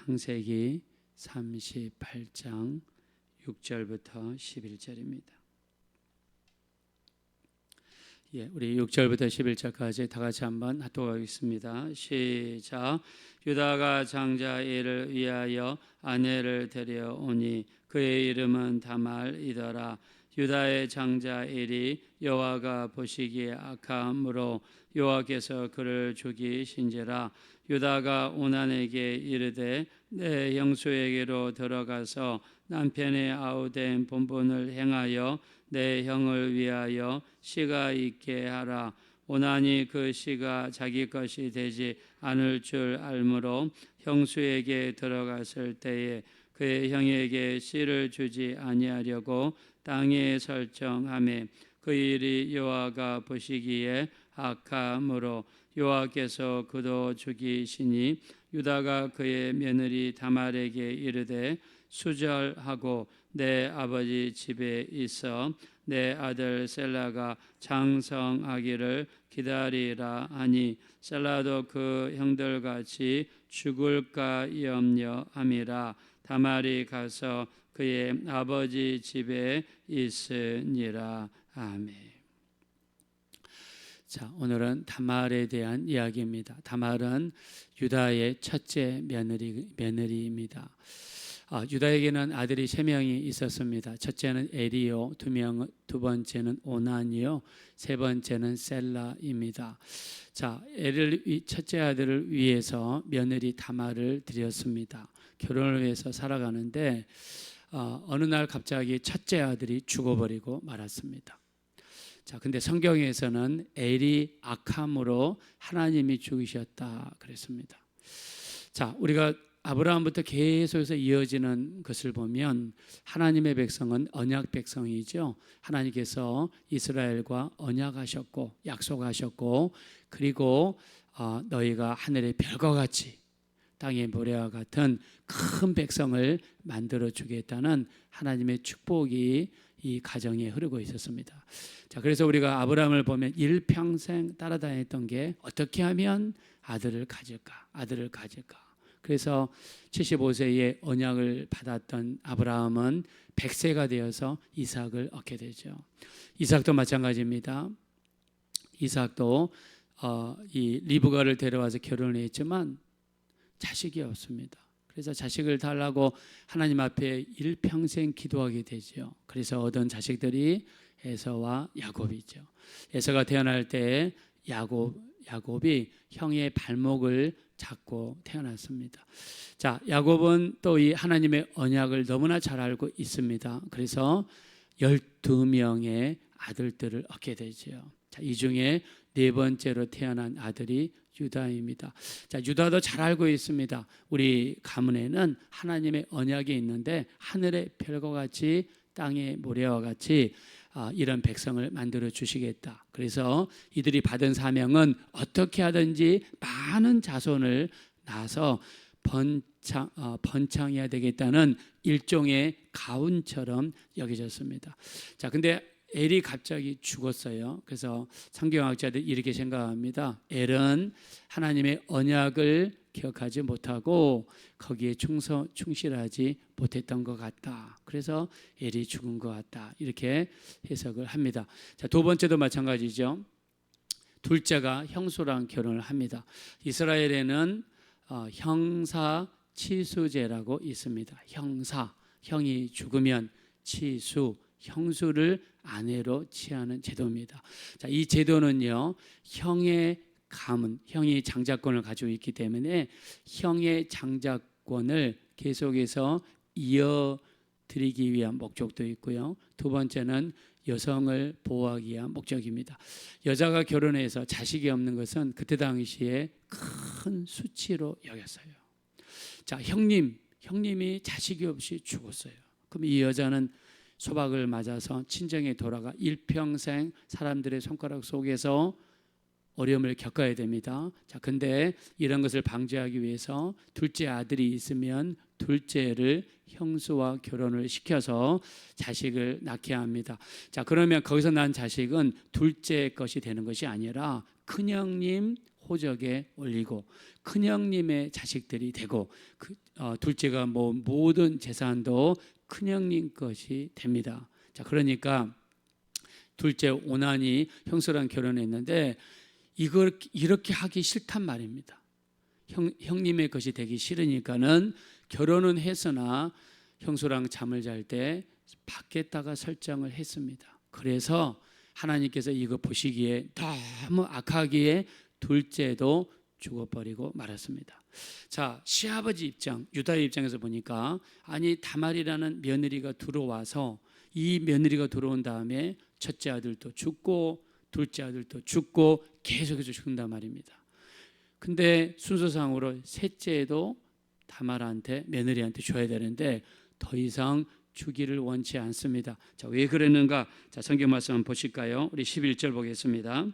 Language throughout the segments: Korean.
창세기 38장 6절부터 11절입니다. 우리 6절부터 11절까지 다 같이 한번 합독하겠습니다. 시작. 유다가 장자 엘을 위하여 아내를 데려오니 그의 이름은 다말이더라. 유다의 장자 엘이 여호와가 보시기에 악함으로 여호와께서 그를 죽이신지라. 유다가 오난에게 이르되 내 형수에게로 들어가서 남편의 아우된 본분을 행하여 내 형을 위하여 씨가 있게 하라. 오난이 그 씨가 자기 것이 되지 않을 줄 알므로 형수에게 들어갔을 때에 그의 형에게 씨를 주지 아니하려고 땅에 설정하매 그 일이 여호와가 보시기에 악함으로 여호와께서 그도 죽이시니 유다가 그의 며느리 다말에게 이르되 수절하고 내 아버지 집에 있어 내 아들 셀라가 장성하기를 기다리라 하니 셀라도 그 형들같이 죽을까 염려함이라. 다말이 가서 그의 아버지 집에 있으니라. 아멘. 자, 오늘은 다말에 대한 이야기입니다. 다말은 유다의 첫째 며느리입니다. 유다에게는 아들이 3명이 있었습니다. 첫째는 엘이요, 두 번째는 오난이요, 세 번째는 셀라입니다. 자, 첫째 아들을 위해서 며느리 다말을 드렸습니다. 결혼을 위해서 살아가는데 어느 날 갑자기 첫째 아들이 죽어버리고 말았습니다. 자, 근데 성경에서는 엘이 악함으로 하나님이 죽이셨다 그랬습니다. 자, 우리가 아브라함부터 계속해서 이어지는 것을 보면 하나님의 백성은 언약 백성이죠. 하나님께서 이스라엘과 언약하셨고 약속하셨고, 그리고 너희가 하늘의 별과 같이 땅의 모래와 같은 큰 백성을 만들어 주겠다는 하나님의 축복이 이 가정에 흐르고 있었습니다. 자, 그래서 우리가 아브라함을 보면 일평생 따라다녔던 게 어떻게 하면 아들을 가질까? 그래서 75세에 언약을 받았던 아브라함은 100세가 되어서 이삭을 얻게 되죠. 이삭도 마찬가지입니다. 이삭도 이 리브가를 데려와서 결혼을 했지만 자식이 없습니다. 그래서 자식을 달라고 하나님 앞에 일평생 기도하게 되죠. 그래서 얻은 자식들이 에서와 야곱이죠. 에서가 태어날 때 야곱이 형의 발목을 잡고 태어났습니다. 자, 야곱은 또 이 하나님의 언약을 너무나 잘 알고 있습니다. 그래서 12명의 아들들을 얻게 되죠. 자, 이 중에 네 번째로 태어난 아들이 유다입니다. 자, 유다도 잘 알고 있습니다. 우리 가문에는 하나님의 언약이 있는데 하늘의 별과 같이 땅의 모래와 같이 이런 백성을 만들어 주시겠다. 그래서 이들이 받은 사명은 어떻게 하든지 많은 자손을 낳아서 번창해야 되겠다는 일종의 가훈처럼 여겨졌습니다. 자, 근데 엘이 갑자기 죽었어요. 그래서 성경학자들이 이렇게 생각합니다. 엘은 하나님의 언약을 기억하지 못하고 거기에 충실하지 못했던 것 같다. 그래서 엘이 죽은 것 같다. 이렇게 해석을 합니다. 자, 두 번째도 마찬가지죠. 둘째가 형수랑 결혼을 합니다. 이스라엘에는 형사 치수제라고 있습니다. 형이 죽으면 형수를 아내로 취하는 제도입니다. 자, 이 제도는요, 형이 장자권을 가지고 있기 때문에 형의 장자권을 계속해서 이어드리기 위한 목적도 있고요. 두 번째는 여성을 보호하기 위한 목적입니다. 여자가 결혼해서 자식이 없는 것은 그때 당시에 큰 수치로 여겼어요. 자, 형님이 자식이 없이 죽었어요. 그럼 이 여자는 소박을 맞아서 친정에 돌아가 일평생 사람들의 손가락 속에서 어려움을 겪어야 됩니다. 자, 근데 이런 것을 방지하기 위해서 둘째 아들이 있으면 둘째를 형수와 결혼을 시켜서 자식을 낳게 합니다. 자, 그러면 거기서 난 자식은 둘째 것이 되는 것이 아니라 큰형님 호적에 올리고 큰형님의 자식들이 되고 둘째가 모든 재산도 큰형님 것이 됩니다. 자, 그러니까 둘째 오난이 형수랑 결혼했는데 이걸 이렇게 하기 싫단 말입니다. 형님의 것이 되기 싫으니까는 결혼은 했으나 형수랑 잠을 잘 때 밖에다가 설정을 했습니다. 그래서 하나님께서 이거 보시기에 너무 악하기에 둘째도 죽어버리고 말았습니다. 자, 시아버지 입장, 유다의 입장에서 보니까 아니 다말이라는 며느리가 들어와서 이 며느리가 들어온 다음에 첫째 아들도 죽고 둘째 아들도 죽고 계속해서 죽는단 말입니다. 근데 순서상으로 셋째도 다말한테 며느리한테 줘야 되는데 더 이상 주기를 원치 않습니다. 자, 왜 그랬는가? 자, 성경 말씀 한번 보실까요? 우리 11절 보겠습니다.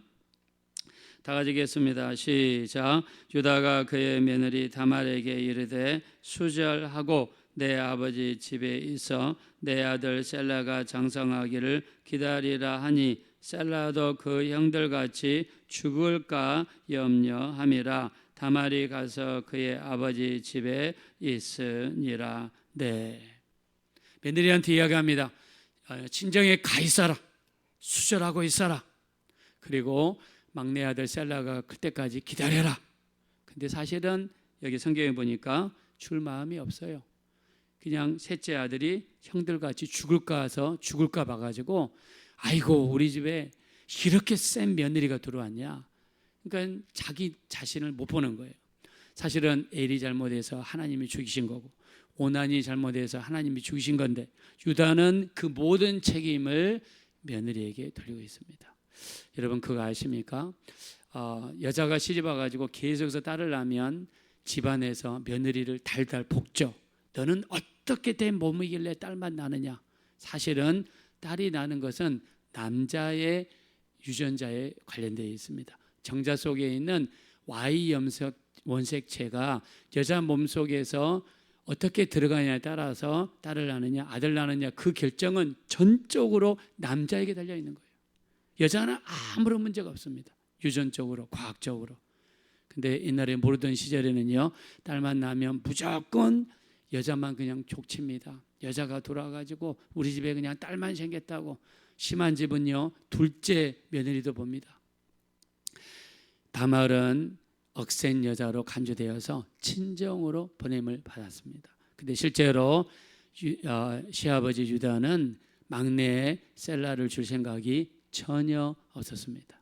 다 같이 읽겠습니다. 시작. 유다가 그의 며느리 다말에게 이르되 수절하고 내 아버지 집에 있어 내 아들 셀라가 장성하기를 기다리라 하니 셀라도 그 형들같이 죽을까 염려함이라. 다말이 가서 그의 아버지 집에 있으니라. 네, 며느리한테 이야기합니다. 친정에 가 있어라. 수절하고 있어라. 그리고 막내 아들 셀라가 클 때까지 기다려라. 근데 사실은 여기 성경에 보니까 줄 마음이 없어요. 그냥 셋째 아들이 형들같이 죽을까 해서 죽을까 봐가지고 아이고 우리 집에 이렇게 센 며느리가 들어왔냐. 그러니까 자기 자신을 못 보는 거예요. 사실은 엘이 잘못해서 하나님이 죽이신 거고 오난이 잘못해서 하나님이 죽이신 건데 유다는 그 모든 책임을 며느리에게 돌리고 있습니다. 여러분 그거 아십니까? 여자가 시집 와가지고 계속해서 딸을 낳으면 집안에서 며느리를 달달 볶죠. 너는 어떻게 된 몸이길래 딸만 낳느냐. 사실은 딸이 나는 것은 남자의 유전자에 관련되어 있습니다. 정자 속에 있는 Y 원색체가 여자 몸속에서 어떻게 들어가냐에 따라서 딸을 낳느냐 아들 낳느냐 그 결정은 전적으로 남자에게 달려 있는 거예요. 여자는 아무런 문제가 없습니다. 유전적으로 과학적으로. 근데 옛날에 모르던 시절에는요 딸만 낳으면 무조건 여자만 그냥 족칩니다. 여자가 돌아가지고 우리 집에 그냥 딸만 생겼다고. 심한 집은요 둘째 며느리도 봅니다. 다말은 억센 여자로 간주되어서 친정으로 보냄을 받았습니다. 근데 실제로 시아버지 유다는 막내 셀라를 줄 생각이 전혀 없었습니다.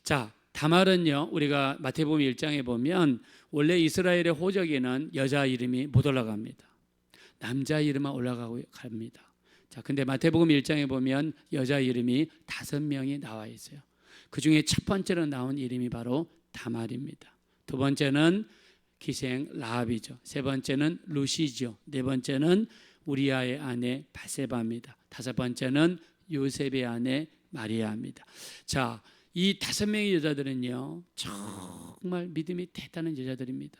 자, 다말은요 우리가 마태복음 1장에 보면 원래 이스라엘의 호적에는 여자 이름이 못 올라갑니다. 남자 이름만 올라가고 갑니다. 자, 근데 마태복음 1장에 보면 여자 이름이 5명이 나와 있어요. 그 중에 첫 번째로 나온 이름이 바로 다말입니다. 두 번째는 기생 라합이죠. 세 번째는 루시죠. 네 번째는 우리아의 아내 바세바입니다. 다섯 번째는 요셉의 아내 마리아입니다. 자, 이 5명의 여자들은요 정말 믿음이 대단한 여자들입니다.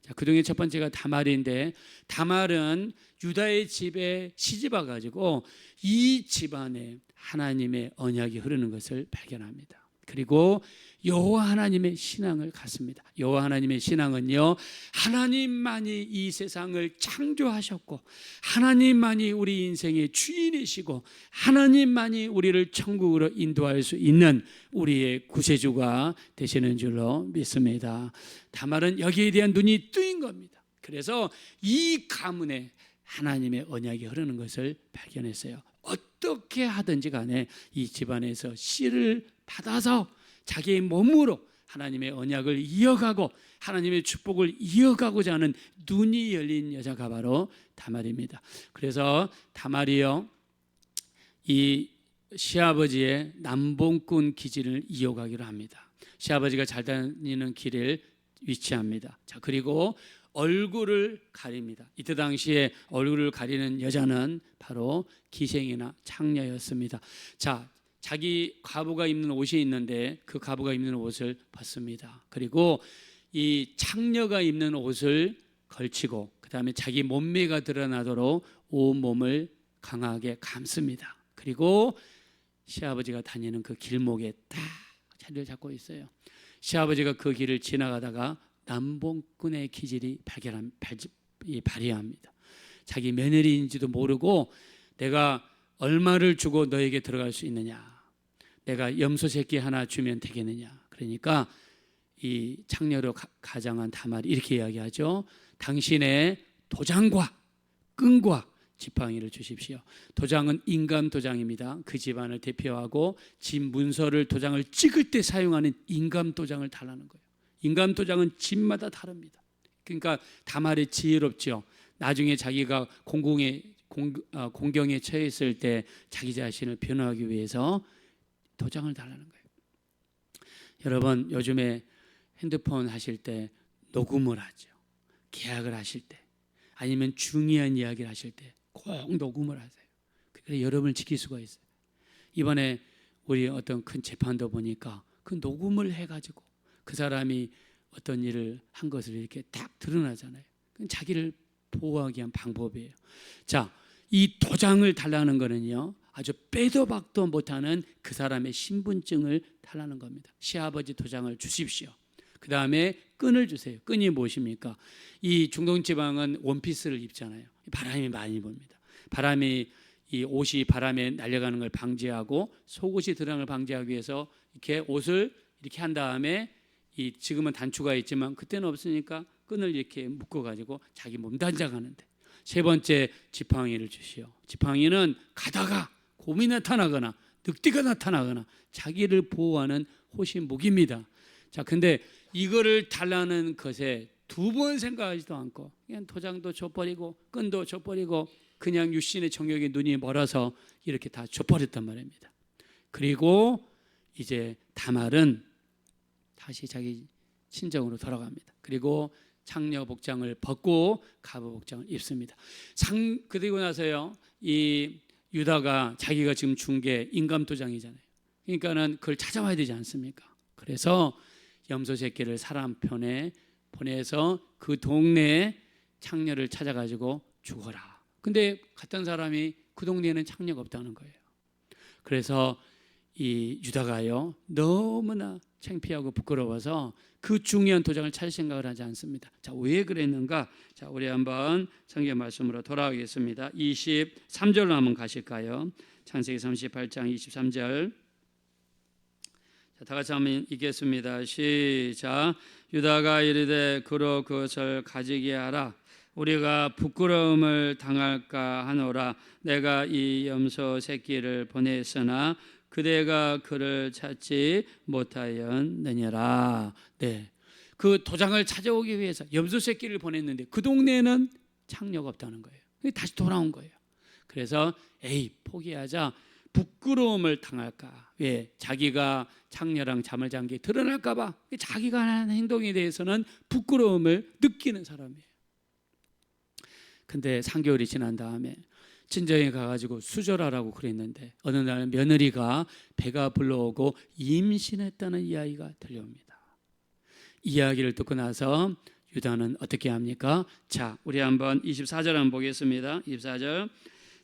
자, 그중에 첫 번째가 다말인데 다말은 유다의 집에 시집 와가지고 이 집안에 하나님의 언약이 흐르는 것을 발견합니다. 그리고 여호와 하나님의 신앙을 갖습니다. 여호와 하나님의 신앙은요 하나님만이 이 세상을 창조하셨고 하나님만이 우리 인생의 주인이시고 하나님만이 우리를 천국으로 인도할 수 있는 우리의 구세주가 되시는 줄로 믿습니다. 다말은 여기에 대한 눈이 뜨인 겁니다. 그래서 이 가문에 하나님의 언약이 흐르는 것을 발견했어요. 어떻게 하든지 간에 이 집안에서 씨를 받아서 자기의 몸으로 하나님의 언약을 이어가고 하나님의 축복을 이어가고자 하는 눈이 열린 여자가 바로 다말입니다. 그래서 다말이요 이 시아버지의 남봉꾼 기질을 이어가기로 합니다. 시아버지가 잘 다니는 길을 위치합니다. 자, 그리고 얼굴을 가립니다. 이때 당시에 얼굴을 가리는 여자는 바로 기생이나 창녀였습니다. 자, 자기 과부가 입는 옷이 있는데 그 과부가 입는 옷을 벗습니다. 그리고 이 창녀가 입는 옷을 걸치고 그 다음에 자기 몸매가 드러나도록 온몸을 강하게 감습니다. 그리고 시아버지가 다니는 그 길목에 딱 자리를 잡고 있어요. 시아버지가 그 길을 지나가다가 남봉꾼의 기질이 발휘합니다. 자기 며느리인지도 모르고 내가 얼마를 주고 너에게 들어갈 수 있느냐, 내가 염소 새끼 하나 주면 되겠느냐. 그러니까 이 창녀로 가장한 다말이 이렇게 이야기하죠. 당신의 도장과 끈과 지팡이를 주십시오. 도장은 인감 도장입니다. 그 집안을 대표하고 집 문서를 도장을 찍을 때 사용하는 인감 도장을 달라는 거예요. 인감 도장은 집마다 다릅니다. 그러니까 다말이 지혜롭죠. 나중에 자기가 공경에 처했을 때 자기 자신을 변호하기 위해서 도장을 달라는 거예요. 여러분, 요즘에 핸드폰 하실 때 녹음을 하죠. 계약을 하실 때, 아니면 중요한 이야기를 하실 때 꼭 녹음을 하세요. 그래서 여러분을 지킬 수가 있어요. 이번에 우리 어떤 큰 재판도 보니까 그 녹음을 해가지고 그 사람이 어떤 일을 한 것을 이렇게 딱 드러나잖아요. 그건 자기를 보호하기 위한 방법이에요. 자, 이 도장을 달라는 거는요, 아주 빼도 박도 못하는 그 사람의 신분증을 달라는 겁니다. 시아버지 도장을 주십시오. 그 다음에 끈을 주세요. 끈이 무엇입니까? 이 중동 지방은 원피스를 입잖아요. 바람이 많이 붑니다. 바람이, 이 옷이 바람에 날아가는 걸 방지하고 속옷이 드러나는 걸 방지하기 위해서 이렇게 옷을 이렇게 한 다음에, 이 지금은 단추가 있지만 그때는 없으니까 끈을 이렇게 묶어가지고 자기 몸 단장하는데, 세 번째 지팡이를 주시오. 지팡이는 가다가 곰이 나타나거나 늑대가 나타나거나 자기를 보호하는 호신 무기입니다. 자, 근데 이거를 달라는 것에 두 번 생각하지도 않고 그냥 도장도 줘버리고 끈도 줘버리고 그냥 육신의 정욕에 눈이 멀어서 이렇게 다 줘버렸단 말입니다. 그리고 이제 다말은 다시 자기 친정으로 돌아갑니다. 그리고 창녀 복장을 벗고 가부 복장을 입습니다. 그리고 나서요, 이 유다가 자기가 지금 준 게 인감 도장이잖아요. 그러니까는 그걸 찾아와야 되지 않습니까? 그래서 염소 새끼를 사람 편에 보내서 그 동네에 창녀를 찾아가지고 죽어라. 근데 갔던 사람이 그 동네에는 창녀가 없다는 거예요. 그래서 이 유다가요, 너무나 창피하고 부끄러워서 그 중요한 도장을 찾을 생각을 하지 않습니다. 자, 왜 그랬는가? 자, 우리 한번 성경 말씀으로 돌아오겠습니다. 23절로 한번 가실까요? 창세기 38장 23절. 자, 다 같이 한번 읽겠습니다. 시작. 유다가 이르되 그로 그것을 가지게 하라. 우리가 부끄러움을 당할까 하노라. 내가 이 염소 새끼를 보냈으나 그대가 그를 찾지 못하였느니라. 네, 그 도장을 찾아오기 위해서 염소 새끼를 보냈는데 그 동네에는 창녀가 없다는 거예요. 다시 돌아온 거예요. 그래서 포기하자. 부끄러움을 당할까? 왜? 자기가 창녀랑 잠을 잔 게 드러날까 봐. 자기가 하는 행동에 대해서는 부끄러움을 느끼는 사람이에요. 근데 3개월이 지난 다음에 친정에 가가지고 수절하라고 그랬는데 어느 날 며느리가 배가 불러오고 임신했다는 이야기가 들려옵니다. 이야기를 듣고 나서 유다는 어떻게 합니까? 자, 우리 한번 24절 한번 보겠습니다. 24절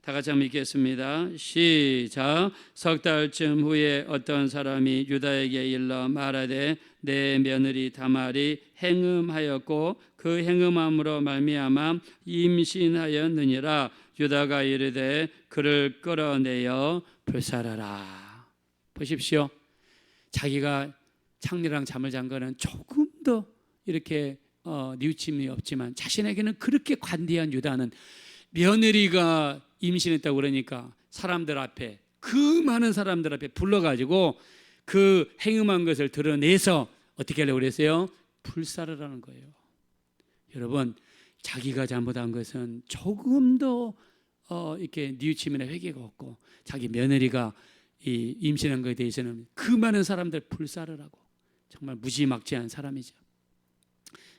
다 같이 한번 읽겠습니다. 시작. 석 달쯤 후에 어떤 사람이 유다에게 일러 말하되 내 며느리 다말이 행음하였고 그 행음함으로 말미암아 임신하였느니라. 유다가 이르되 그를 끌어내어 불살하라. 보십시오. 자기가 창녀랑 잠을 잔 거는 조금 더 이렇게 뉘우침이 없지만 자신에게는 그렇게 관대한 유다는 며느리가 임신했다고 그러니까 사람들 앞에, 그 많은 사람들 앞에 불러가지고 그 행음한 것을 드러내서 어떻게 하려고 그랬어요? 불살으라는 거예요. 여러분, 자기가 잘못한 것은 조금 더 이렇게 뉘우침이나 회개가 없고 자기 며느리가 이 임신한 것에 대해서는 그 많은 사람들 불살으라고, 정말 무지막지한 사람이죠.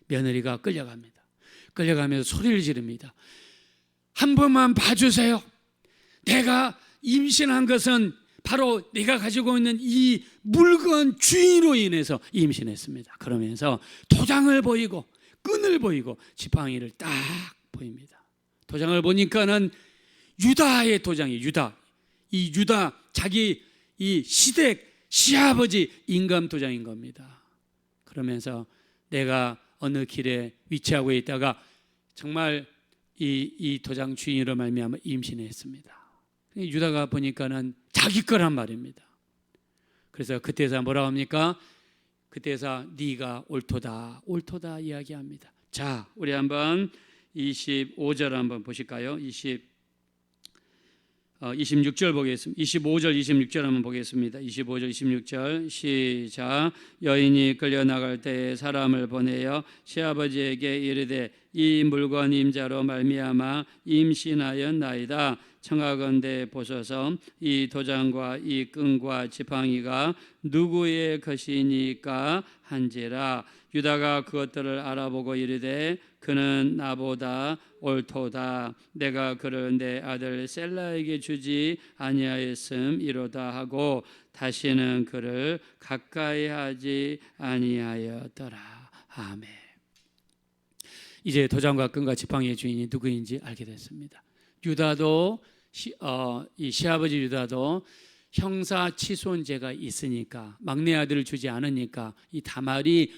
며느리가 끌려갑니다. 끌려가면서 소리를 지릅니다. 한 번만 봐주세요. 내가 임신한 것은 바로 내가 가지고 있는 이 물건 주인으로 인해서 임신했습니다. 그러면서 도장을 보이고 끈을 보이고 지팡이를 딱 보입니다. 도장을 보니까는 유다의 도장이 이 유다 자기 이 시댁 시아버지 인감 도장인 겁니다. 그러면서 내가 어느 길에 위치하고 있다가 정말 이 도장 주인으로 말미암아 임신했습니다. 유다가 보니까는 자기 거란 말입니다. 그래서 그때서 뭐라고 합니까? 그때서 네가 옳도다, 옳도다 이야기합니다. 자, 우리 한번 25절 한번 보실까요? 26절 보겠습니다. 25절 26절 한번 보겠습니다. 25절 26절 시작. 여인이 끌려나갈 때에 사람을 보내어 시아버지에게 이르되 이 물건 임자로 말미암아 임신하였나이다. 청하건대 보소서 이 도장과 이 끈과 지팡이가 누구의 것이니까 한지라. 유다가 그것들을 알아보고 이르되 그는 나보다 옳도다. 내가 그를 내 아들 셀라에게 주지 아니하였음이로다 하고 다시는 그를 가까이 하지 아니하였더라. 아멘. 이제 도장과 끈과 지팡이의 주인이 누구인지 알게 됐습니다. 유다도 이 시아버지 유다도 형사 치손죄가 있으니까 막내 아들을 주지 않으니까 이 다말이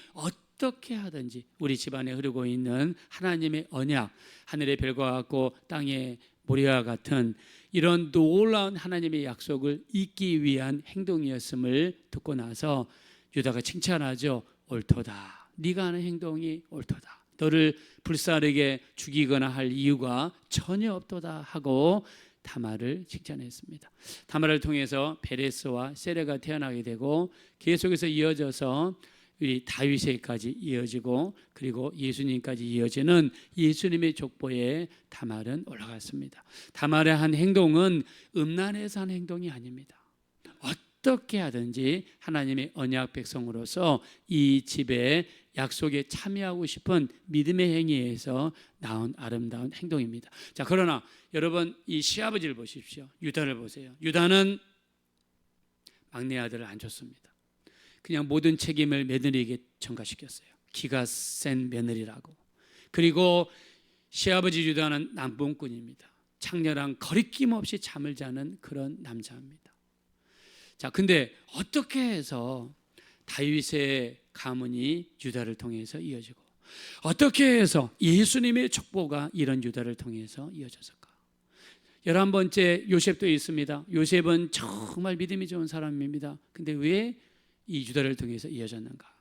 어떻게 하든지 우리 집안에 흐르고 있는 하나님의 언약, 하늘의 별과 같고 땅의 모래와 같은 이런 놀라운 하나님의 약속을 잇기 위한 행동이었음을 듣고 나서 유다가 칭찬하죠. 옳도다. 네가 하는 행동이 옳도다. 너를 불사르게 죽이거나 할 이유가 전혀 없도다 하고 다말을 칭찬했습니다. 다말을 통해서 베레스와 세레가 태어나게 되고 계속해서 이어져서 우리 다윗에까지 이어지고 그리고 예수님까지 이어지는 예수님의 족보에 다말은 올라갔습니다. 다말의 한 행동은 음란에서 한 행동이 아닙니다. 어떻게 하든지 하나님의 언약 백성으로서 이 집에 약속에 참여하고 싶은 믿음의 행위에서 나온 아름다운 행동입니다. 자, 그러나 여러분 이 시아버지를 보십시오. 유다를 보세요. 유다는 막내 아들을 안 줬습니다. 그냥 모든 책임을 며느리에게 전가시켰어요. 기가 센 며느리라고. 그리고 시아버지 유다는 남봉꾼입니다. 창렬한 거리낌 없이 잠을 자는 그런 남자입니다. 자, 근데 어떻게 해서 다윗의 가문이 유다를 통해서 이어지고 어떻게 해서 예수님의 족보가 이런 유다를 통해서 이어졌을까? 11번째 요셉도 있습니다. 요셉은 정말 믿음이 좋은 사람입니다. 근데 왜 이 유다를 통해서 이어졌는가?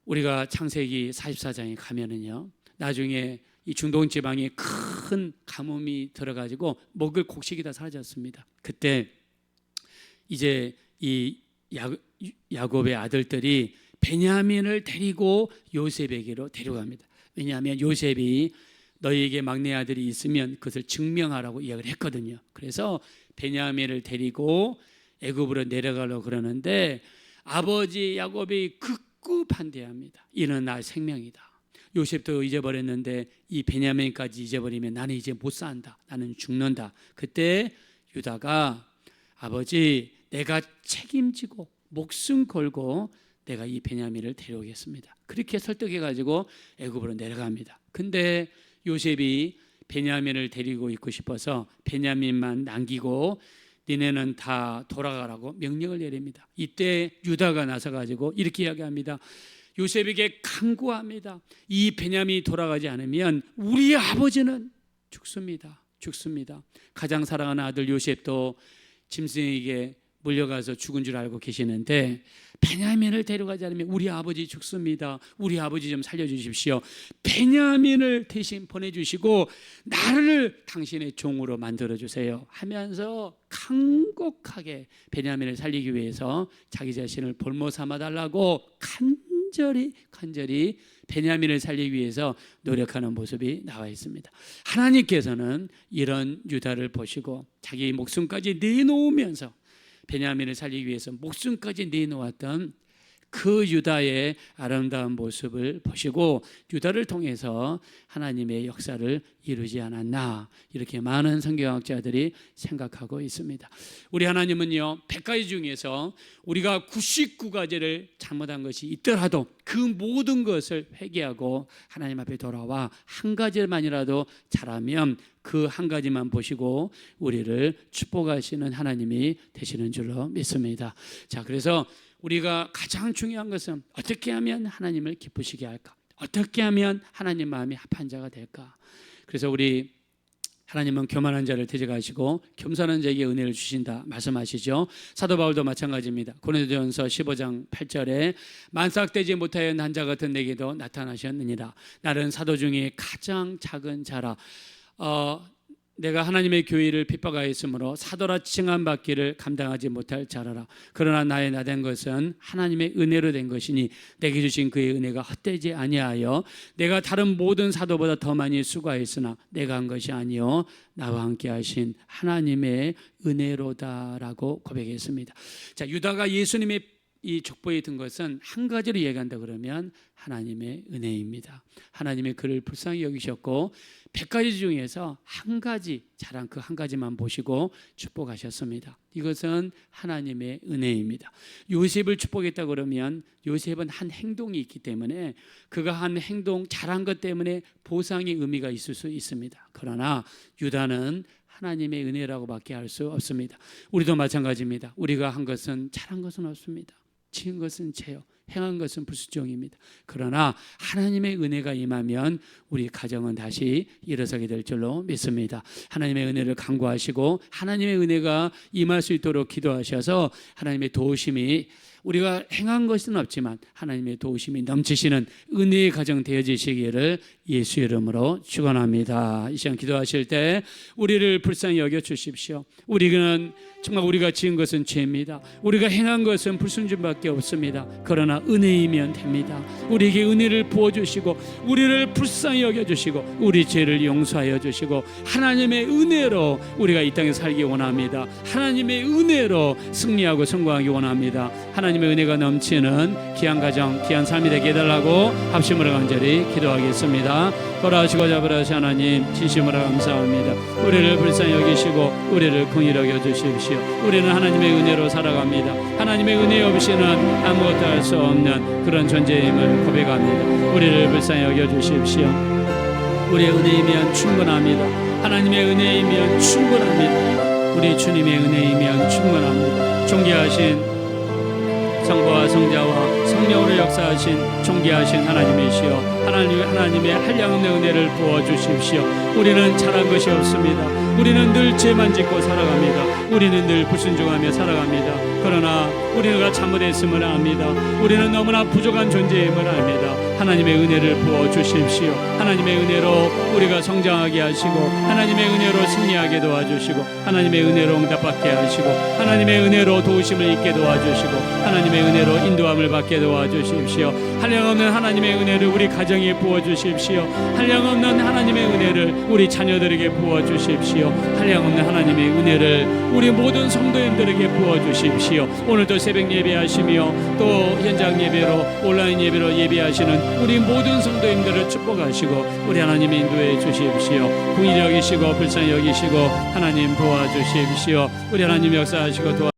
우리가 창세기 44장에 가면은요, 나중에 이 중동 지방에 큰 가뭄이 들어가지고 먹을 곡식이 다 사라졌습니다. 그때 이제 이 야곱의 아들들이 베냐민을 데리고 요셉에게로 데려갑니다. 왜냐하면 요셉이 너희에게 막내 아들이 있으면 그것을 증명하라고 이야기를 했거든요. 그래서 베냐민을 데리고 애굽으로 내려가려고 그러는데 아버지 야곱이 극구 반대합니다. 이는 나의 생명이다. 요셉도 잊어버렸는데 이 베냐민까지 잊어버리면 나는 이제 못 산다. 나는 죽는다. 그때 유다가 아버지 내가 책임지고 목숨 걸고 내가 이 베냐민을 데려오겠습니다. 그렇게 설득해가지고 애굽으로 내려갑니다. 근데 요셉이 베냐민을 데리고 있고 싶어서 베냐민만 남기고 니네는 다 돌아가라고 명령을 내립니다. 이때 유다가 나서가지고 이렇게 이야기합니다. 요셉에게 간구합니다. 이 베냐민이 돌아가지 않으면 우리 아버지는 죽습니다. 죽습니다. 가장 사랑하는 아들 요셉도 짐승에게 물려가서 죽은 줄 알고 계시는데 베냐민을 데려가지 않으면 우리 아버지 죽습니다. 우리 아버지 좀 살려주십시오. 베냐민을 대신 보내주시고 나를 당신의 종으로 만들어주세요 하면서 간곡하게 베냐민을 살리기 위해서 자기 자신을 볼모 삼아달라고 간절히 베냐민을 살리기 위해서 노력하는 모습이 나와 있습니다. 하나님께서는 이런 유다를 보시고 자기 목숨까지 내놓으면서 베냐민을 살리기 위해서 목숨까지 내놓았던 그 유다의 아름다운 모습을 보시고 유다를 통해서 하나님의 역사를 이루지 않았나 이렇게 많은 성경학자들이 생각하고 있습니다. 우리 하나님은요 100가지 중에서 우리가 99가지를 잘못한 것이 있더라도 그 모든 것을 회개하고 하나님 앞에 돌아와 한 가지만이라도 잘하면 그 한 가지만 보시고 우리를 축복하시는 하나님이 되시는 줄로 믿습니다. 자, 그래서 우리가 가장 중요한 것은 어떻게 하면 하나님을 기쁘시게 할까? 어떻게 하면 하나님 마음이 합한 자가 될까? 그래서 우리 하나님은 교만한 자를 대적하시고 겸손한 자에게 은혜를 주신다 말씀하시죠. 사도 바울도 마찬가지입니다. 고린도전서 15장 8절에 만삭되지 못하여 난 자 같은 내게도 나타나셨느니라. 나는 사도 중에 가장 작은 자라. 내가 하나님의 교회를 핍박하였으므로 사도라 칭함받기를 감당하지 못할 자라라. 그러나 나의 나된 것은 하나님의 은혜로 된 것이니 내게 주신 그의 은혜가 헛되지 아니하여 내가 다른 모든 사도보다 더 많이 수고하였으나 내가 한 것이 아니요 나와 함께 하신 하나님의 은혜로다라고 고백했습니다. 자, 유다가 예수님의 이 족보에 든 것은 한 가지로 얘기한다 그러면 하나님의 은혜입니다. 하나님의 그를 불쌍히 여기셨고 100가지 중에서 한 가지 잘한 그 한 가지만 보시고 축복하셨습니다. 이것은 하나님의 은혜입니다. 요셉을 축복했다 그러면 요셉은 한 행동이 있기 때문에 그가 한 행동 잘한 것 때문에 보상의 의미가 있을 수 있습니다. 그러나 유다는 하나님의 은혜라고밖에 할 수 없습니다. 우리도 마찬가지입니다. 우리가 한 것은 잘한 것은 없습니다. 지은 것은 죄요, 행한 것은 불순종입니다. 그러나 하나님의 은혜가 임하면 우리 가정은 다시 일어서게 될 줄로 믿습니다. 하나님의 은혜를 간구하시고 하나님의 은혜가 임할 수 있도록 기도하셔서 하나님의 도우심이 우리가 행한 것은 없지만 하나님의 도우심이 넘치시는 은혜의 가정 되어지시기를 예수 이름으로 축원합니다. 이 시간 기도하실 때 우리를 불쌍히 여겨 주십시오. 우리는 정말 우리가 지은 것은 죄입니다. 우리가 행한 것은 불순종밖에 없습니다. 그러나 은혜이면 됩니다. 우리에게 은혜를 부어주시고 우리를 불쌍히 여겨주시고 우리 죄를 용서하여 주시고 하나님의 은혜로 우리가 이 땅에 살기 원합니다. 하나님의 은혜로 승리하고 성공하기 원합니다. 하나님의 은혜가 넘치는 귀한 가정, 귀한 삶이 되게 해달라고 합심으로 간절히 기도하겠습니다. 걸어하시고 잡으라시 하나님 진심으로 감사합니다. 우리를 불쌍히 여기시고 우리를 긍휼히 여겨주십시오. 우리는 하나님의 은혜로 살아갑니다. 하나님의 은혜 없이는 아무것도 할 수 없는 그런 존재임을 고백합니다. 우리를 불쌍히 여겨주십시오. 우리의 은혜이면 충분합니다. 하나님의 은혜이면 충분합니다. 우리 주님의 은혜이면 충분합니다. 존귀하신 성부와 성자와 성령으로 역사하신 존귀하신 하나님이시여, 하나님의 한량없는 은혜를 부어주십시오. 우리는 잘한 것이 없습니다. 우리는 늘 죄만 짓고 살아갑니다. 우리는 늘 불순종하며 살아갑니다. 그러나 우리가 잘못했음을 압니다. 우리는 너무나 부족한 존재임을 압니다. 하나님의 은혜를 부어주십시오. 하나님의 은혜로 우리가 성장하게 하시고 하나님의 은혜로 승리하게 도와주시고 하나님의 은혜로 응답받게 하시고 하나님의 은혜로 도우심을 입게 도와주시고 하나님의 은혜로 인도함을 받게 도와주십시오. 한량없는 하나님의 은혜를 우리 가정에 부어주십시오. 한량없는 하나님의 은혜를 우리 자녀들에게 부어주십시오. 한량없는 하나님의 은혜를 우리 모든 성도님들에게 부어주십시오. 오늘도 새벽 예배하시며 또 현장 예배로 온라인 예배로 예배하시는 우리 모든 성도님들을 축복하시고 우리 하나님 인도해 주십시오. 긍휼히 여기시고 불쌍히 여기시고 하나님 도와주십시오. 우리 하나님 역사하시고